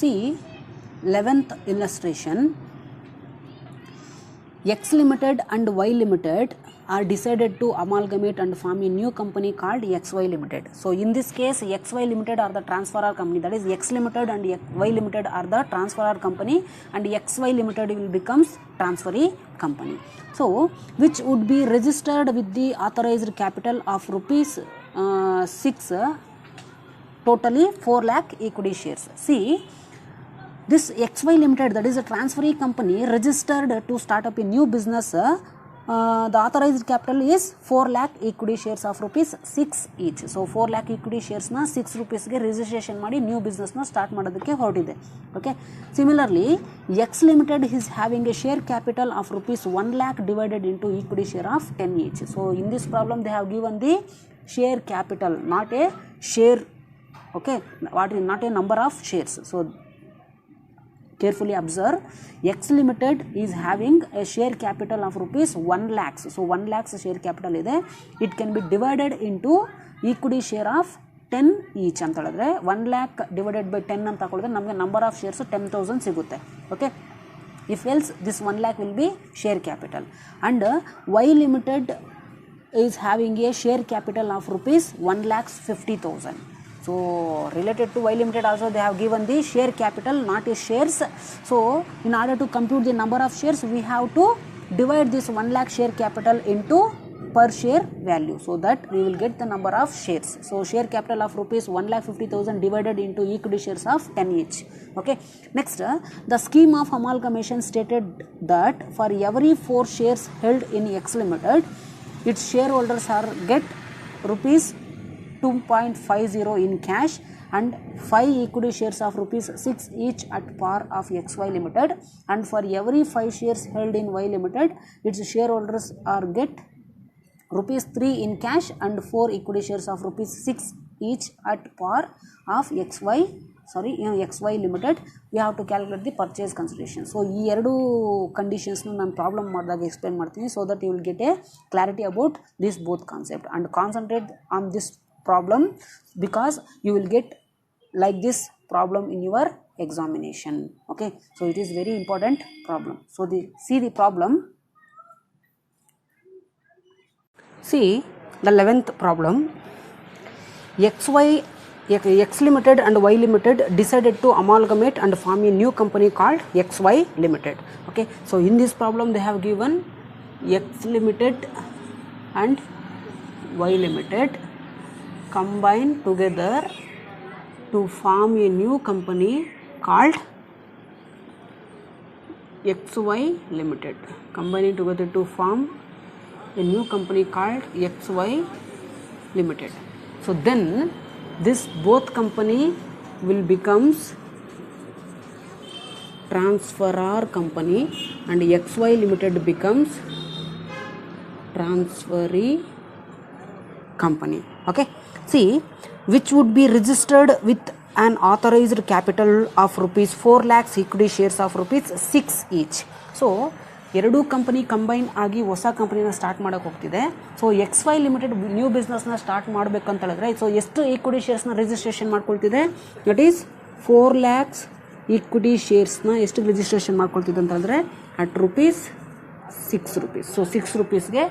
see 11th illustration. X Limited and Y Limited are decided to amalgamate and form a new company called XY Limited. So in this case, XY Limited are the transferor company, that is X Limited and Y Limited are the transferor company, and XY Limited will becomes transferee company. So which would be registered with the authorized capital of rupees 6, totally 4 lakh equity shares. See, this XY Limited, that is a transferee company, registered to start up a new business. The authorized capital is 4 lakh equity shares of rupees 6 each. So 4 lakh equity shares na 6 rupees ge registration ಮಾಡಿ new business na start ಮಾಡೋದಕ್ಕೆ ಹೊರಟಿದೆ. Okay. Similarly, X Limited is having a share capital of rupees 1 lakh divided into equity share of 10 each. So in this problem they have given the share capital, not a share. Okay, what is not a number of shares. So carefully observe, X Limited is having a share capital of rupees 1 lakhs. So 1 lakhs share capital ide, it can be divided into equity share of 10 each ಅಂತ ಹೇಳಿದ್ರೆ 1 lakh divided by 10 ಅಂತ ಹಾಕಿದ್ರೆ ನಮಗೆ number of shares 10,000 ಸಿಗುತ್ತೆ. Okay, if else this 1 lakh will be share capital. And Y Limited is having a share capital of rupees 1,50,000. So related to Y Limited also they have given the share capital, not a shares. So in order to compute the number of shares, we have to divide this 1 lakh share capital into per share value, so that we will get the number of shares. So share capital of rupees 1,50,000 divided into equity shares of 10 each. Okay, next the scheme of amalgamation stated that for every 4 shares held in X Limited, its shareholders are get rupees 2.50 in cash and 5 equity shares of rupees 6 each at par of XY Limited, and for every 5 shares held in Y Limited, its shareholders are get rupees 3 in cash and 4 equity shares of rupees 6 each at par of XY Limited. We have to calculate the purchase consideration. So ಈ ಎರಡು conditions ನಾನು problem ಮಾಡಿದಾಗ explain ಮಾಡ್ತೀನಿ, so that you will get a clarity about this both concept, and concentrate on this problem because you will get like this problem in your examination. Okay, so it is very important problem. So see the problem. See the 11th problem. X Limited and Y Limited decided to amalgamate and form a new company called XY Limited. Okay, so in this problem they have given X Limited and Y Limited combine together to form a new company called XY Limited. Combining together to form a new company called XY Limited. So then this both company will becomes transferor company and XY Limited becomes transferee company. Okay, see, which would be registered with an authorized capital of rupees 4 lakhs equity shares of rupees 6 each. So ಎರಡು company combine ಆಗಿ ಹೊಸ ಕಂಪನಿನ start ಮಾಡೋಕೆ ಹೋಗ್ತಿದೆ. So XY Limited new ಬಿಸ್ನೆಸ್ನ start ಮಾಡಬೇಕಂತ ಹೇಳಿದ್ರೆ so ಎಷ್ಟು ಈಕ್ವಿಟಿ ಶೇರ್ಸ್ನ ರಿಜಿಸ್ಟ್ರೇಷನ್ ಮಾಡ್ಕೊಳ್ತಿದೆ, ದಟ್ ಈಸ್ 4 lakhs ಈಕ್ವಿಟಿ ಶೇರ್ಸ್ನ ಎಷ್ಟು ರಿಜಿಸ್ಟ್ರೇಷನ್ ಮಾಡ್ಕೊಳ್ತಿದೆ ಅಂತ ಹೇಳಿದ್ರೆ ಅಟ್ rupees 6 rupees. ಸೊ 6 rupeesಗೆ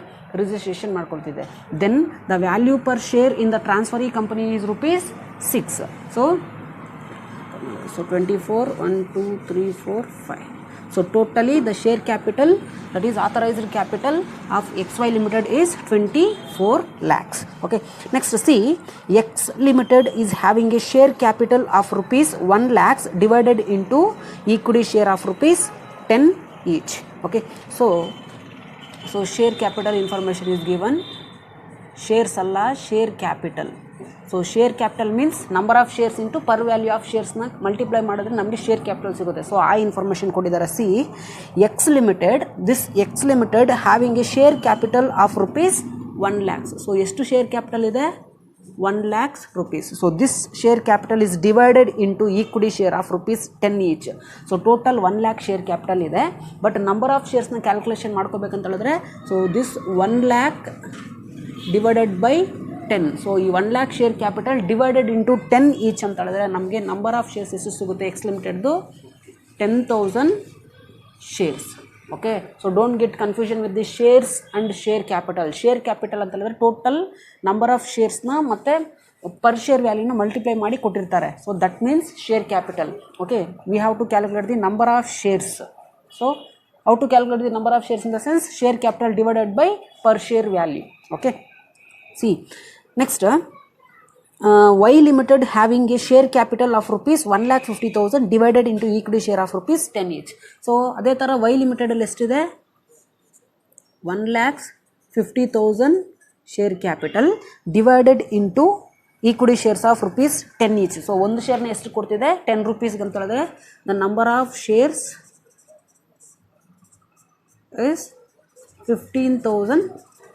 ರಿಜಿಸ್ಟ್ರೇಷನ್ ಮಾಡ್ಕೊಳ್ತಿದೆ. Then the value per share in the transferee company is rupees 6. So 24, 1, 2, 3, 4, 5. So totally the share capital, that is authorized capital of XY Limited is 24 lakhs. Okay, next see, X Limited is having a share capital of rupees 1 lakhs divided into equity share of rupees 10 each. Okay, so share capital information is given, shares alla share capital. So share capital means number of shares into per value of shares na multiply ಮಾಡಿದ್ರೆ ನಮಗೆ share capital ಸಿಗುತ್ತೆ. So ಆ information ಕೊಟ್ಟಿದ್ದಾರೆ. C X Limited, this X Limited having a share capital of rupees 1 lakhs. So ಎಷ್ಟು share capital ಇದೆ, 1 lakhs rupees. So this share capital is divided into equity share of rupees 10 each. So total 1 lakh share capital ಇದೆ. But number of ಶೇರ್ಸ್ನ calculation ಮಾಡ್ಕೋಬೇಕಂತ ಹೇಳಿದ್ರೆ so this 1 lakh divided by 10. So ಈ 1 lakh share capital divided into 10 each ಅಂತ ಹೇಳಿದ್ರೆ ನಮಗೆ number of shares ಎಷ್ಟು ಸಿಗುತ್ತೆ ಎಕ್ಸ್ ಲಿಮಿಟೆಡ್ದು 10,000 shares. Okay, so don't get confusion with the shares and share capital. Share capital ಅಂತ ಹೇಳಿದ್ರೆ ಟೋಟಲ್ ನಂಬರ್ ಆಫ್ ಶೇರ್ಸ್ನ ಮತ್ತು ಪರ್ ಶೇರ್ ವ್ಯಾಲ್ಯೂನ ಮಲ್ಟಿಪ್ಲೈ ಮಾಡಿ ಕೊಟ್ಟಿರ್ತಾರೆ. So that means share capital. Okay, we have to calculate the number of shares. So how to calculate the number of shares in the sense share capital divided by per share value. Okay, see next, Y Limited having a share capital of rupees 1,50,000 divided into equity share of rupees 10 each. So ಅದೇ ಥರ Y Limited ಅಲ್ಲಿ ಎಷ್ಟಿದೆ 1,50,000 share capital divided into equity shares of rupees 10 each. So ಒಂದು ಶೇರ್ನ ಎಷ್ಟು ಕೊಡ್ತಿದೆ 10 rupees ಅಂತ ಹೇಳಿದ್ರೆ the number of shares is 15,000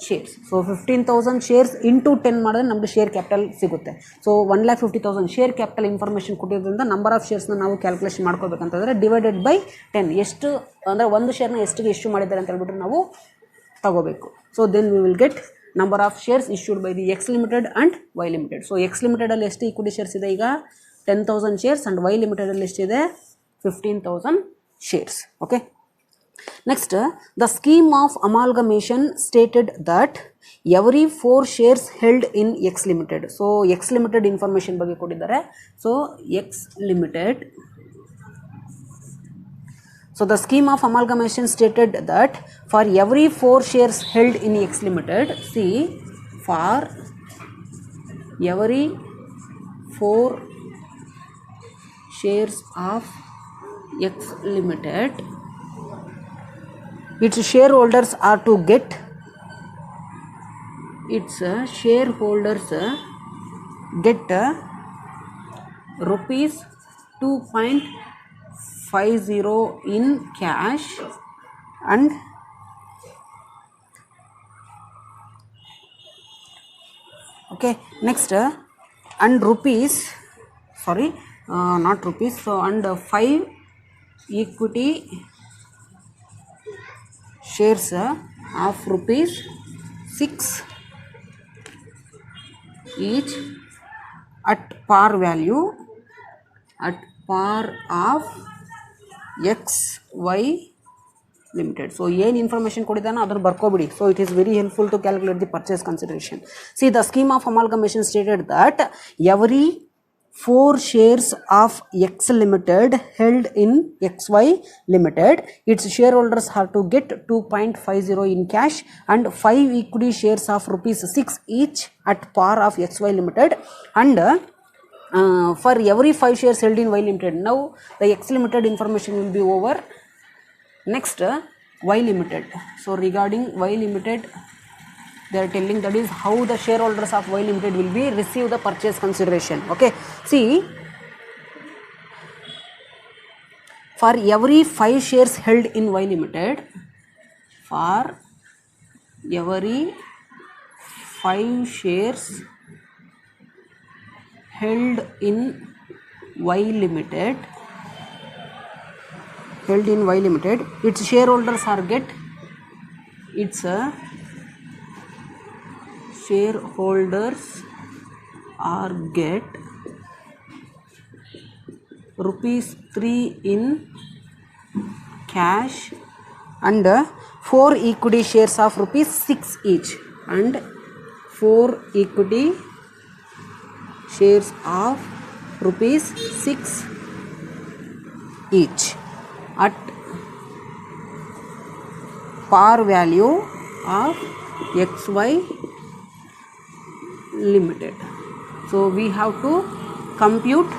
shares. So 15,000 shares into 10 ಮಾಡಿದ್ರೆ ನಮಗೆ ಶೇರ್ ಕ್ಯಾಪಿಟಲ್ ಸಿಗುತ್ತೆ. ಸೊ 1,50,000 ಶೇರ್ ಕ್ಯಾಪಿಟಲ್ ಇನ್ಫಾರ್ಮೇಷನ್ ಕೊಟ್ಟಿರೋದ್ರಿಂದ ನಂಬರ್ ಆಫ್ ಶೇರ್ಸ್ನ ನಾವು ಕ್ಯಾಲ್ಕುಲೇಷನ್ ಮಾಡ್ಕೋಬೇಕಂತಂದರೆ ಡಿವೈಡೆಡ್ ಬೈ 10 ಎಷ್ಟು ಅಂದರೆ ಒಂದು ಶೇರ್ನ ಎಷ್ಟಿಗೆ ಇಶ್ಯೂ ಮಾಡಿದ್ದಾರೆ ಅಂತ ಹೇಳ್ಬಿಟ್ಟು ನಾವು ತಗೋಬೇಕು. So then we will get number of shares issued by the X limited and Y limited. So X ಲಿಮಿಟೆಡಲ್ಲಿ ಎಷ್ಟು ಈಕ್ವಿಟಿ ಶೇರ್ಸ್ ಇದೆ ಈಗ 10,000 ಶೇರ್ಸ್ ಆ್ಯಂಡ್ ವೈ ಲಿಮಿಟೆಡಲ್ಲಿ ಎಷ್ಟಿದೆ 15,000 shares. Okay, next, the scheme of amalgamation stated that every 4 shares held in X Limited. So X Limited information ಬಗ್ಗೆ ಕೊಟ್ಟಿದ್ದಾರೆ. So X Limited, so the scheme of amalgamation stated that for every 4 shares held in X Limited, see, for every 4 shares of X Limited, its shareholders are to get rupees 2.50 in cash and okay, next, and rupees, sorry, not rupees, so and 5 equity shares of rupees 6 each at par value at par of XY Limited. So ಏನು information ಕೊಟ್ಟಿದ್ದಾನೋ ಅದನ್ನು ಬರ್ಕೋಬಿಡಿ. So it is very helpful to calculate the purchase consideration. See the scheme of amalgamation stated that every 4 shares of X Limited held in XY Limited, its shareholders have to get 2.50 in cash and 5 equity shares of rupees 6 each at par of XY Limited, and for every 5 shares held in Y Limited. Now the X Limited information will be over. Next, Y Limited. So regarding Y Limited, they are telling that is how the shareholders of Y Limited will be receive the purchase consideration. Okay, see, for every 5 shares held in Y Limited, for every 5 shares held in Y Limited, its shareholders are get rupees 3 in cash and 4 equity shares of rupees 6 each, and 4 equity shares of rupees 6 each at par value of XY Limited. So we have to compute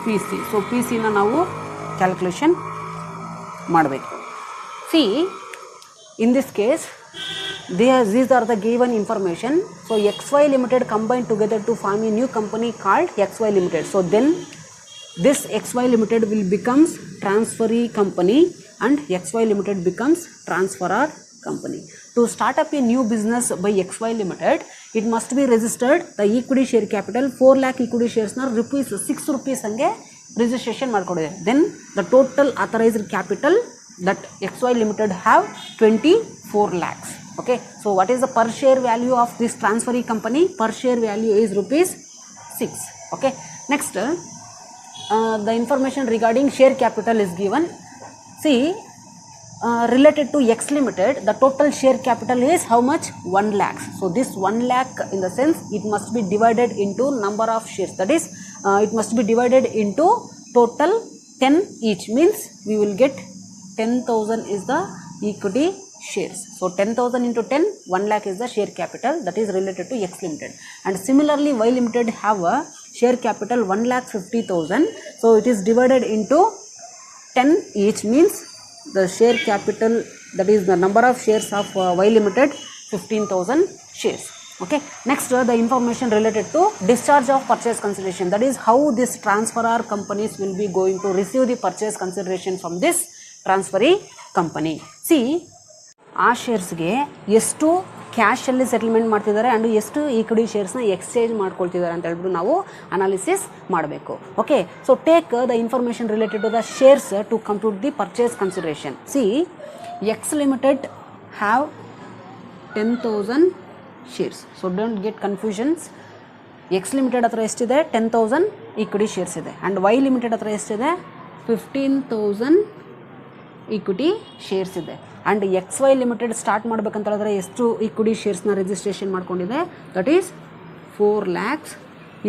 PC. So PC na ನಾವು calculation ಮಾಡಬೇಕು. See, in this case these are the given information. So XY Limited combined together to form a new company called XY Limited. So then this XY Limited will becomes transferee company and XY Limited becomes transferor company. To start up a new business by XY Limited, it must be registered the equity share capital 4 lakh equity shares na rupees 6 rupees hange registration ಮಾಡ್ಕೊಂಡಿದೆ. Then the total authorized capital that XY Limited have 24 lakhs. Okay, so what is the per share value of this transferee company? Per share value is rupees 6. Okay, next the information regarding share capital is given. See, related to X Limited, the total share capital is how much? 1 lakh. So this 1 lakh, in the sense, it must be divided into number of shares, that is it must be divided into total 10 each, means we will get 10,000 is the equity shares. So 10,000 into 10, 1 lakh is the share capital that is related to X Limited. And similarly, Y Limited have a share capital 1,50,000. So it is divided into 10 each, means the share capital, that is the number of shares of Y Limited, 15,000 shares. Okay, next the information related to discharge of purchase consideration, that is how this transferor companies will be going to receive the purchase consideration from this transferee company. See, ಆ ಶೇರ್ಸ್ಗೆ ಎಷ್ಟು ಕ್ಯಾಶಲ್ಲಿ settlement ಮಾಡ್ತಿದ್ದಾರೆ and ಎಷ್ಟು equity ಶೇರ್ಸ್ನ exchange ಮಾಡ್ಕೊಳ್ತಿದ್ದಾರೆ ಅಂತ ಹೇಳ್ಬಿಟ್ಟು ನಾವು ಅನಾಲಿಸಿಸ್ ಮಾಡಬೇಕು. Okay, so take the information related to the shares to compute the purchase consideration. See, X limited have 10,000 shares. So don't get confusions. X limited ಹತ್ರ ಎಷ್ಟಿದೆ? 10,000 ಈಕ್ವಿಟಿ ಶೇರ್ಸ್ ಇದೆ. ಆ್ಯಂಡ್ ವೈ ಲಿಮಿಟೆಡ್ ಹತ್ರ ಎಷ್ಟಿದೆ? 15,000 equity shares ಇದೆ. And X Y limited start ಮಾಡಬೇಕಂತ ಹೇಳಿದ್ರೆ ಎಷ್ಟು equity ಶೇರ್ಸ್ನ ರಿಜಿಸ್ಟ್ರೇಷನ್ ಮಾಡ್ಕೊಂಡಿದೆ? ದಟ್ ಈಸ್ 4 lakhs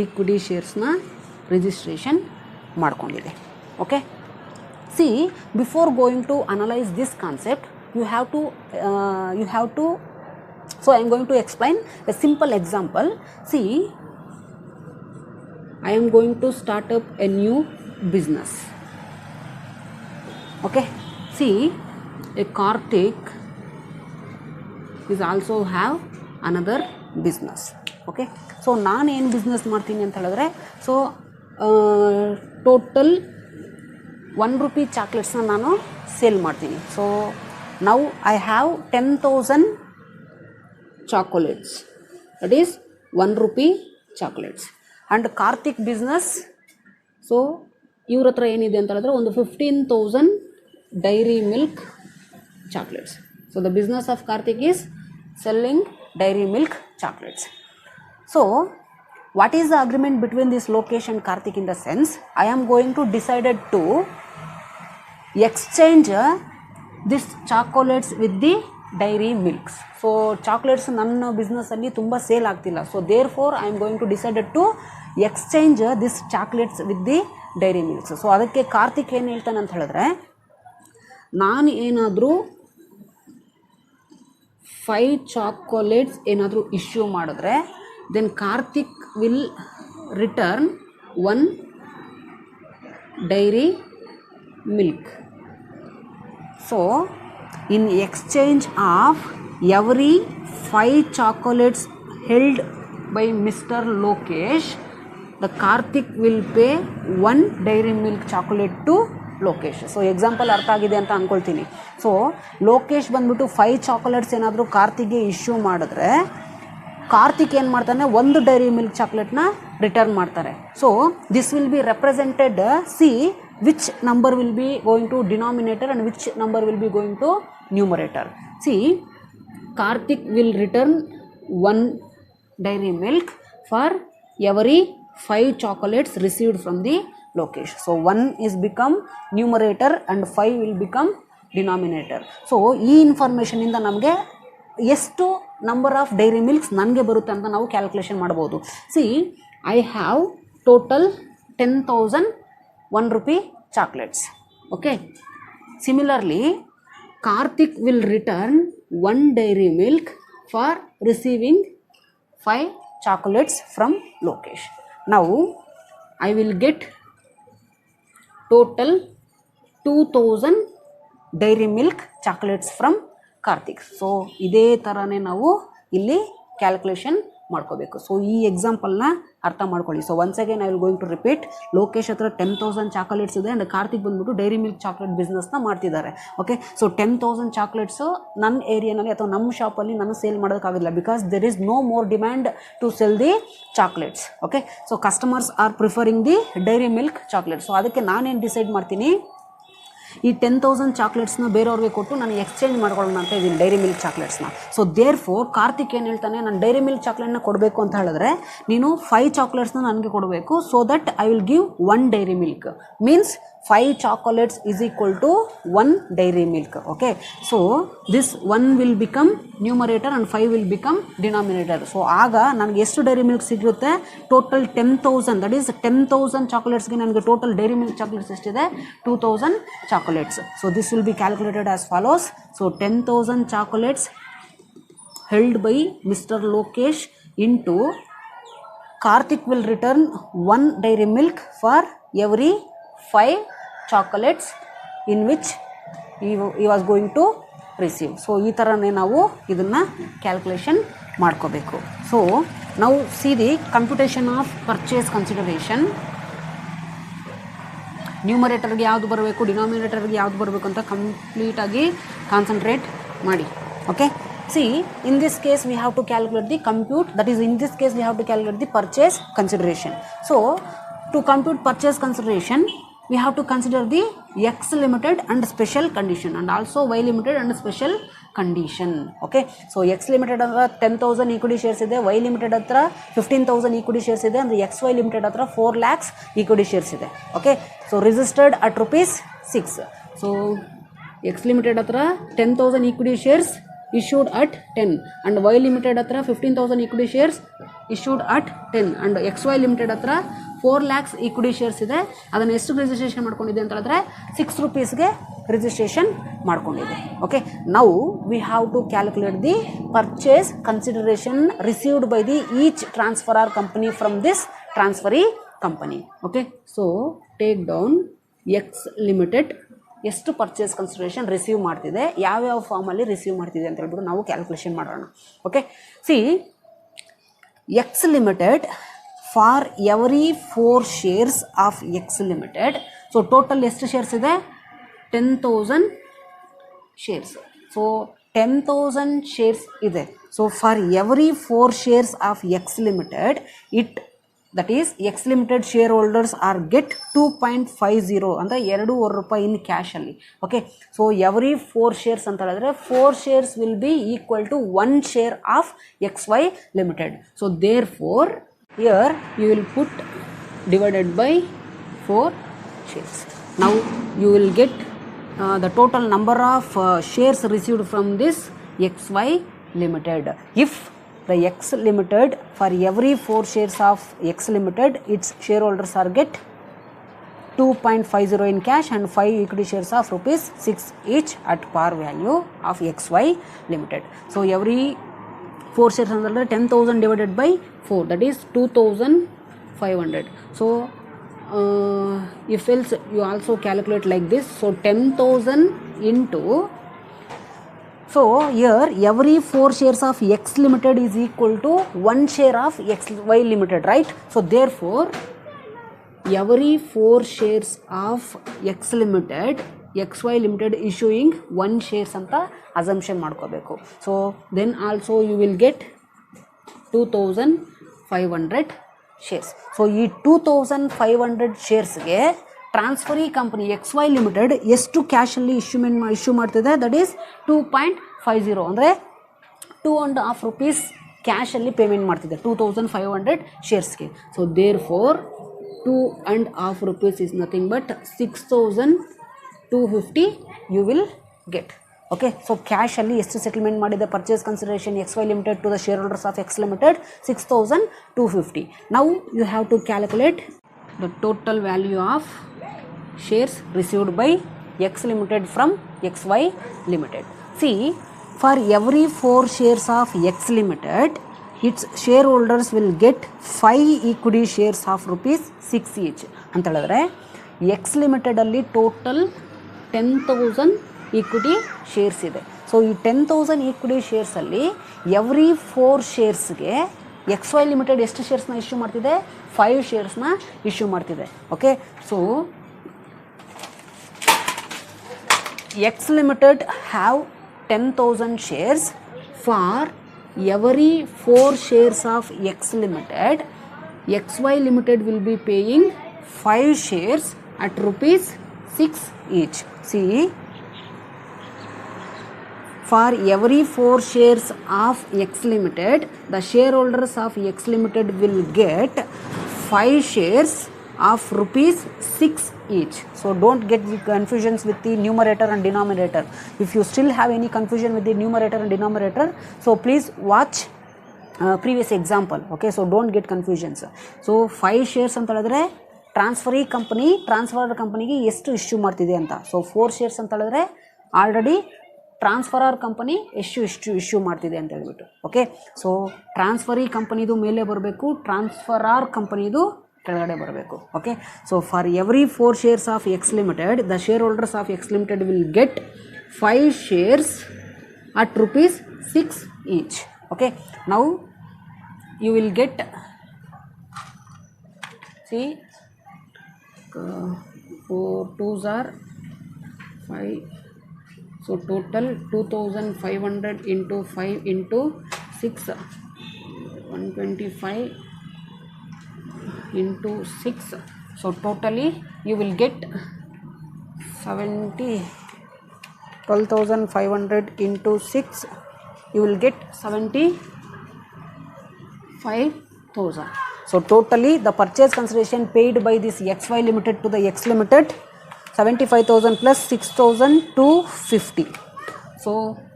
ಈಕ್ವಿಟಿ ಶೇರ್ಸ್ನ ರಿಜಿಸ್ಟ್ರೇಷನ್ ಮಾಡ್ಕೊಂಡಿದೆ. Okay, see, before going to analyse this concept, you have to so I am going to explain a simple example. See, I am going to start up a new business. Okay, see, a Karthik is also have another business. Okay, so ನಾನು ಏನು business ಮಾಡ್ತೀನಿ ಅಂತ ಹೇಳಿದ್ರೆ, so total 1 rupee ಚಾಕ್ಲೇಟ್ಸ್ನ ನಾನು sale ಮಾಡ್ತೀನಿ. So now I have 10,000 chocolates, that is 1 rupee chocolates. And Karthik business, so ಇವ್ರ ಹತ್ರ ಏನಿದೆ ಅಂತ ಹೇಳಿದ್ರೆ ಒಂದು 15,000 dairy milk chocolates. So the business of Karthik is selling dairy milk chocolates. So what is the agreement between this Lokesh and Karthik? In the sense, I am going to decided to exchange this chocolates with the Dairy Milks. So chocolates ನನ್ನ ಬಿಸ್ನೆಸ್ಸಲ್ಲಿ ತುಂಬ sale ಆಗ್ತಿಲ್ಲ. So therefore I am going to decided to exchange this chocolates with the Dairy Milks. So ಅದಕ್ಕೆ ಕಾರ್ತಿಕ್ ಏನು ಹೇಳ್ತಾನೆ ಅಂತ ಹೇಳಿದ್ರೆ, ನಾನು ಏನಾದರೂ 5 ಚಾಕೊಲೇಟ್ಸ್ ಏನಾದರೂ ಇಶ್ಯೂ ಮಾಡಿದ್ರೆ, then Karthik will return 1 Dairy Milk. So in exchange of every 5 chocolates held by Mr. Lokesh, the Karthik will pay 1 dairy milk chocolate to Lokesh. So example ಅರ್ಥ ಆಗಿದೆ ಅಂತ ಅಂದ್ಕೊಳ್ತೀನಿ. ಸೊ ಲೋಕೇಶ್ ಬಂದ್ಬಿಟ್ಟು 5 ಚಾಕೊಲೇಟ್ಸ್ ಏನಾದರೂ ಕಾರ್ತಿಕ್ಗೆ ಇಶ್ಯೂ ಮಾಡಿದ್ರೆ, ಕಾರ್ತಿಕ್ ಏನು ಮಾಡ್ತಾನೆ, 1 ಡೈರಿ ಮಿಲ್ಕ್ ಚಾಕ್ಲೇಟ್ನ ರಿಟರ್ನ್ ಮಾಡ್ತಾರೆ. So this will be represented, C which number will be going to denominator and which number will be going to numerator. See, Karthik will return 1 dairy milk for every 5 chocolates received from the Lokesh. So 1 is become numerator and 5 will become denominator. So ಈ information ಇಂದ ನಮಗೆ ಎಷ್ಟು number of dairy milks ನನಗೆ ಬರುತ್ತೆ ಅಂತ ನಾವು calculation ಮಾಡ್ಬೋದು. C, I have total 10,000 1 rupee chocolates. Okay, similarly Karthik will return 1 dairy milk for receiving 5 chocolates from Lokesh. Now I will get total 2,000 dairy milk chocolates from Karthik. So ಇದೇ ಥರನೇ ನಾವು ಇಲ್ಲಿ calculation ಮಾಡ್ಕೋಬೇಕು. So ಈ ಎಕ್ಸಾಂಪಲ್ನ ಅರ್ಥ ಮಾಡ್ಕೊಳ್ಳಿ. So once again I will going to repeat. Lokesh ಹತ್ರ 10,000 ಚಾಕೊಲೇಟ್ಸ್ ಇದೆ ಆ್ಯಂಡ್ ಕಾರ್ತಿಕ್ ಬಂದ್ಬಿಟ್ಟು ಡೈರಿ ಮಿಲ್ಕ್ ಚಾಕ್ಲೇಟ್ ಬಿಸ್ನೆಸ್ನ ಮಾಡ್ತಿದ್ದಾರೆ. ಓಕೆ, ಸೊ 10,000 ಚಾಕ್ಲೇಟ್ಸು ನನ್ನ ಏರಿಯಾನಲ್ಲಿ ಅಥವಾ ನಮ್ಮ ಶಾಪಲ್ಲಿ ನಾನು ಸೇಲ್ ಮಾಡೋಕ್ಕಾಗೋದಿಲ್ಲ, because there is no more demand to sell the chocolates. Okay, so customers are preferring the Dairy Milk chocolate. So ಅದಕ್ಕೆ ನಾನೇನು ಡಿಸೈಡ್ ಮಾಡ್ತೀನಿ, ಈ 10,000 ಚಾಕ್ಲೇಟ್ಸ್ನ ಬೇರೆಯವ್ರಿಗೆ ಕೊಟ್ಟು ನಾನು ಎಕ್ಸ್ಚೇಂಜ್ ಮಾಡ್ಕೊಳ್ಳೋಣ ಅಂತ ಇದ್ದೀನಿ ಡೈರಿ ಮಿಲ್ಕ್ ಚಾಕ್ಲೇಟ್ಸ್ನ. ಸೊ ದೇರ್ ಫೋರ್ ಕಾರ್ತಿಕ್ ಏನು ಹೇಳ್ತಾನೆ, ನಾನು ಡೈರಿ ಮಿಲ್ಕ್ ಚಾಕ್ಲೇಟ್ನ ಕೊಡಬೇಕು ಅಂತ ಹೇಳಿದ್ರೆ ನೀನು 5 ಚಾಕ್ಲೇಟ್ಸ್ನ ನನಗೆ ಕೊಡಬೇಕು, so that I will give 1 Dairy milk. Means 5 chocolates is equal to 1 dairy milk. Okay, so this 1 will become numerator and 5 will become denominator. So ಆಗ ನನಗೆ ಎಷ್ಟು ಡೈರಿ ಮಿಲ್ಕ್ ಸಿಗುತ್ತೆ, ಟೋಟಲ್ 10,000, ದಟ್ ಈಸ್ 10,000 ಚಾಕೊಲೇಟ್ಸ್ಗೆ ನನಗೆ ಟೋಟಲ್ ಡೈರಿ ಮಿಲ್ಕ್ ಚಾಕ್ಲೇಟ್ಸ್ ಎಷ್ಟಿದೆ, 2,000 chocolates. So this will be calculated as follows. So 10,000 chocolates held by Mr. Lokesh into Karthik will return 1 dairy milk for every 5 chocolates in which he was going to receive. So ಈ ಥರನೇ ನಾವು ಇದನ್ನು calculation ಮಾಡ್ಕೋಬೇಕು. So ನಾವು see the computation of purchase consideration. ನ್ಯೂಮರೇಟರ್ಗೆ ಯಾವುದು ಬರಬೇಕು, ಡಿನಾಮಿನೇಟರ್ಗೆ ಯಾವುದು ಬರಬೇಕು ಅಂತ ಕಂಪ್ಲೀಟಾಗಿ ಕಾನ್ಸಂಟ್ರೇಟ್ ಮಾಡಿ. Okay, see in this case we have to calculate the compute, that is in this case we have to calculate the purchase consideration. So to compute purchase consideration we have to consider the X limited and special condition and also Y limited and special condition. Okay, so X limited hatra 10,000 equity shares ide, Y limited hatra 15,000 equity shares ide, and XY limited hatra 4 lakhs equity shares ide. Okay, so registered at rupees 6. So X limited hatra 10,000 equity shares issued at 10 and Y limited hatra 15,000 equity shares issued at 10 and XY limited hatra 4 lakhs equity shares ಇದೆ. ಅದನ್ನು ಎಷ್ಟು registration ಮಾಡ್ಕೊಂಡಿದೆ ಅಂತ ಹೇಳಿದ್ರೆ 6 rupeesಗೆ registration ಮಾಡ್ಕೊಂಡಿದೆ. Okay, now we have to calculate the purchase consideration received by the each transferor company from this transferee company. Okay, so take down X limited ಎಷ್ಟು purchase consideration receive ಮಾಡ್ತಿದೆ, ಯಾವ್ಯಾವ ಫಾರ್ಮಲ್ಲಿ ರಿಸೀವ್ ಮಾಡ್ತಿದೆ ಅಂತ ಹೇಳ್ಬಿಟ್ಟು ನಾವು ಕ್ಯಾಲ್ಕುಲೇಷನ್ ಮಾಡೋಣ. Okay, C X limited for every 4 shares of X limited. So total ಎಷ್ಟು ಶೇರ್ಸ್ ಇದೆ, 10,000 shares. ಸೊ 10,000 shares ಇದೆ. So for every 4 shares of X limited it that is X limited shareholders are get 2.50 ಅಂದರೆ 2.5 ರೂಪಾಯಿ in cash ಅಲ್ಲಿ. Okay, so every 4 shares ಅಂತ ಹೇಳಿದ್ರೆ 4 shares will be equal to 1 share of XY limited. So therefore here you will put divided by 4 shares. Now you will get the total number of shares received from this XY limited. If the X limited, for every 4 shares of X limited, its shareholders are get 2.50 in cash and 5 equity shares of rupees 6 each at par value of XY limited. So every 4 shares under 10,000 divided by 4, that is 2,500. So if else you also calculate like this. So 10,000 into, so here every 4 shares of X limited is equal to 1 share of XY limited, right? So therefore every 4 shares of X limited, XY limited issuing 1 shares ಅಂತ assumption ಮಾಡ್ಕೋಬೇಕು. So then also you will get 2,500 shares. So ಈ 2,500 sharesಗೆ transferee company XY limited ಎಷ್ಟು ಕ್ಯಾಶಲ್ಲಿ issue ಮಾಡ್ತಿದೆ, that is 2.50 ಅಂದರೆ 2.5 rupees ಕ್ಯಾಶಲ್ಲಿ payment ಮಾಡ್ತಿದೆ 2,500 ಶೇರ್ಸ್ಗೆ. So therefore 2.5 rupees is nothing but 6,250 you will get. Okay, so ಕ್ಯಾಶಲ್ಲಿ ಎಷ್ಟು ಸೆಟಲ್ಮೆಂಟ್ ಮಾಡಿದೆ purchase consideration XY limited to the share holders of X limited 6,250. Now you have to calculate the total value of shares received by X limited from XY limited. See, for every 4 shares of X limited, its shareholders will get 5 equity shares of rupees 6 each ಅಂತ ಹೇಳಿದ್ರೆ X limited ಅಲ್ಲಿ total 10,000 equity shares ಇದೆ. So ಈ 10,000 equity shares ಅಲ್ಲಿ every 4 sharesಗೆ XY limited ಎಷ್ಟು ಶೇರ್ಸ್ನ issue ಮಾಡ್ತಿದೆ, 5 sharesನ issue ಮಾಡ್ತಿದೆ. Okay, so X limited have 10,000 shares. For every 4 shares of X limited, XY limited will be paying 5 shares at rupees 6 each. See, for every 4 shares of X Limited, the shareholders of X Limited will get 5 shares of rupees 6 each. So don't get the confusions with the numerator and denominator. If you still have any confusion with the numerator and denominator, so please watch previous example. Okay, so don't get confusions. So 5 shares ಅಂತ ಹೇಳಿದ್ರೆ transfer ಕಂಪನಿಗೆ ಎಷ್ಟು issue ಮಾಡ್ತಿದೆ ಅಂತ. So 4 shares ಅಂತ ಹೇಳಿದ್ರೆ already transferor company ಎಷ್ಟು issue ಮಾಡ್ತಿದೆ ಅಂತ ಹೇಳ್ಬಿಟ್ಟು. ಓಕೆ, ಸೊ ಟ್ರಾನ್ಸ್ಫರಿ ಕಂಪನಿದು ಮೇಲೆ ಬರಬೇಕು, ಟ್ರಾನ್ಸ್ಫರರ್ ಕಂಪನಿದು ಕೆಳಗಡೆ ಬರಬೇಕು. Okay, so for every 4 shares of X limited, the share holders of X limited will get 5 shares at rupees 6 each. Okay, now you will get, see, 4 2s are 5, so total 2500 into 5 into 6, 125 into 6, so totally you will get 12,500 into 6, you will get 75,000. So totally the purchase consideration paid by this XY Limited to the X Limited 75,000 plus 6,250. So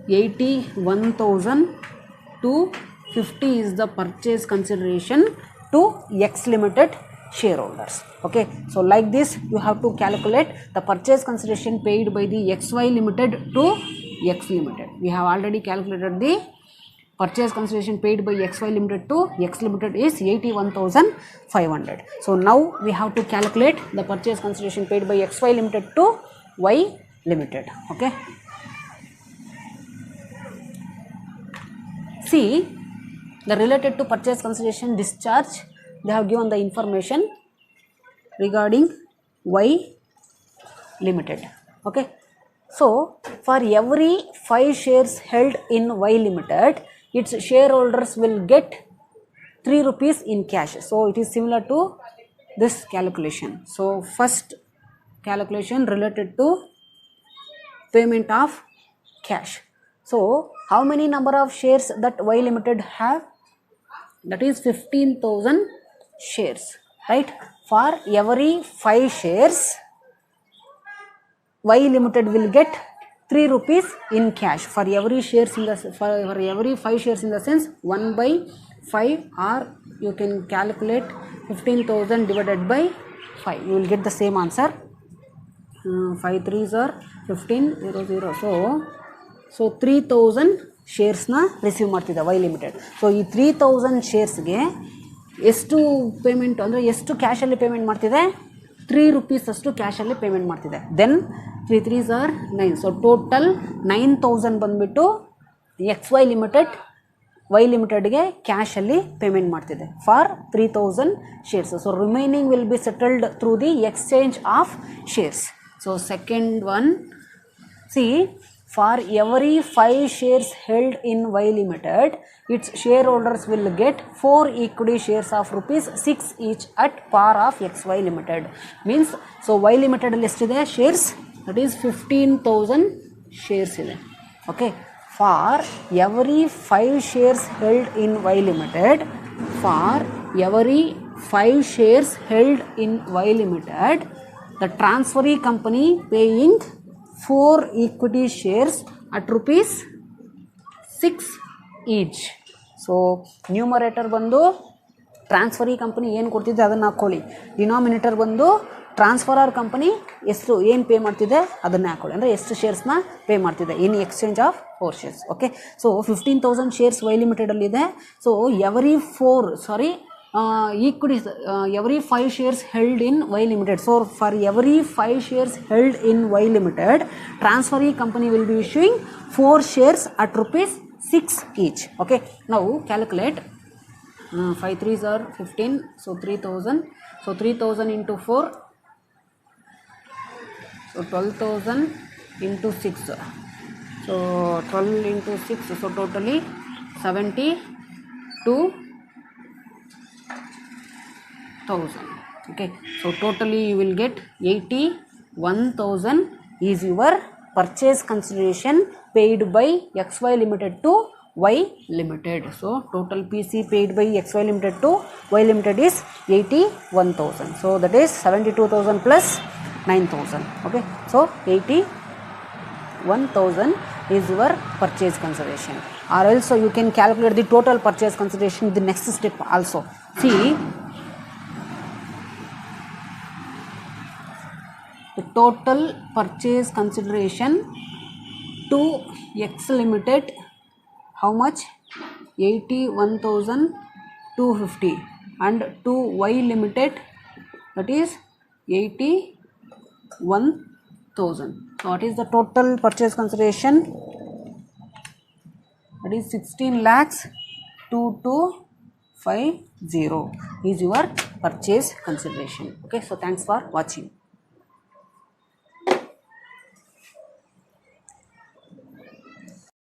81,250 is the purchase consideration to X Limited shareholders. Okay, so like this you have to calculate the purchase consideration paid by the XY Limited to X Limited. We have already calculated the purchase consideration paid by XY Limited to X Limited is 81,500. So now we have to calculate the purchase consideration paid by XY Limited to Y Limited. Okay, see, the related to purchase consideration discharge, they have given the information regarding Y Limited. Okay, so for every 5 shares held in Y Limited, its shareholders will get 3 rupees in cash. So it is similar to this calculation. So first calculation related to payment of cash. So how many number of shares that Y Limited have? That is 15,000 shares, right? For every 5 shares, Y Limited will get 3 rupees in cash for every shares in the, for every 5 shares, in the sense 1/5, or you can calculate 15,000 divided by 5. You will get the same answer. 5 3s are 15, 0 0. So 3,000 sharesನ receive ಮಾಡ್ತಿದೆ Y limited. So ಈ 3,000 ಶೇರ್ಸ್ಗೆ ಎಷ್ಟು payment ಅಂದರೆ ಎಷ್ಟು ಕ್ಯಾಶಲ್ಲಿ payment ಮಾಡ್ತಿದೆ? 3 rupees ಅಷ್ಟು ಕ್ಯಾಶಲ್ಲಿ payment ಮಾಡ್ತಿದೆ. Then 3 3s are 9. ಸೊ ಟೋಟಲ್ 9,000 ಬಂದುಬಿಟ್ಟು XY ಲಿಮಿಟೆಡ್ ವೈ ಲಿಮಿಟೆಡ್ಗೆ ಕ್ಯಾಶಲ್ಲಿ ಪೇಮೆಂಟ್ ಮಾಡ್ತಿದೆ for 3,000 shares. So remaining will be settled through the exchange of shares. So second one, see, for every 5 shares held in Y Limited, its shareholders will get 4 equity shares of rupees 6 each at par of XY Limited. Means, so Y Limited estiದೆ shares, that is 15,000 shares ಇದೆ. Okay, for every 5 shares held in Y Limited, for every 5 shares held in Y Limited, the transferee company paying 4 equity shares at rupees 6 each. So numerator ಬಂದು transferee company ಏನು ಕೊಡ್ತಿದ್ದೆ ಅದನ್ನು ಹಾಕ್ಕೊಳ್ಳಿ. Denominator ಬಂದು transferor company ಎಷ್ಟು ಏನು pay ಮಾಡ್ತಿದೆ ಅದನ್ನೇ ಹಾಕ್ಕೊಳ್ಳಿ. ಅಂದರೆ ಎಷ್ಟು ಶೇರ್ಸ್ನ ಪೇ ಮಾಡ್ತಿದೆ in exchange of 4 shares. Okay, so 15,000 shares Y ಲಿಮಿಟೆಡಲ್ಲಿದೆ. So equities, every 5 shares held in Y Limited. So for every 5 shares held in Y Limited, transferee company will be issuing 4 shares at rupees 6 each. Okay, now calculate. 5 3s are 15, so 3,000. So 3,000 into 4, so 12,000 into 6. So 12 into 6, so totally 72,000. Okay, so totally you will get 81,000 is your purchase consideration paid by XY Limited to Y Limited. So total PC paid by XY Limited to Y Limited is 81,000. So that is 72,000 plus 9,000. Okay, so 81,000 is your purchase consideration, or else you can calculate the total purchase consideration in the next step also. See, the total purchase consideration to X Limited, how much? 81,250, and to Y Limited, that is 81,000. So what is the total purchase consideration? That is 16 lakhs 2250 is your purchase consideration. Okay, so thanks for watching.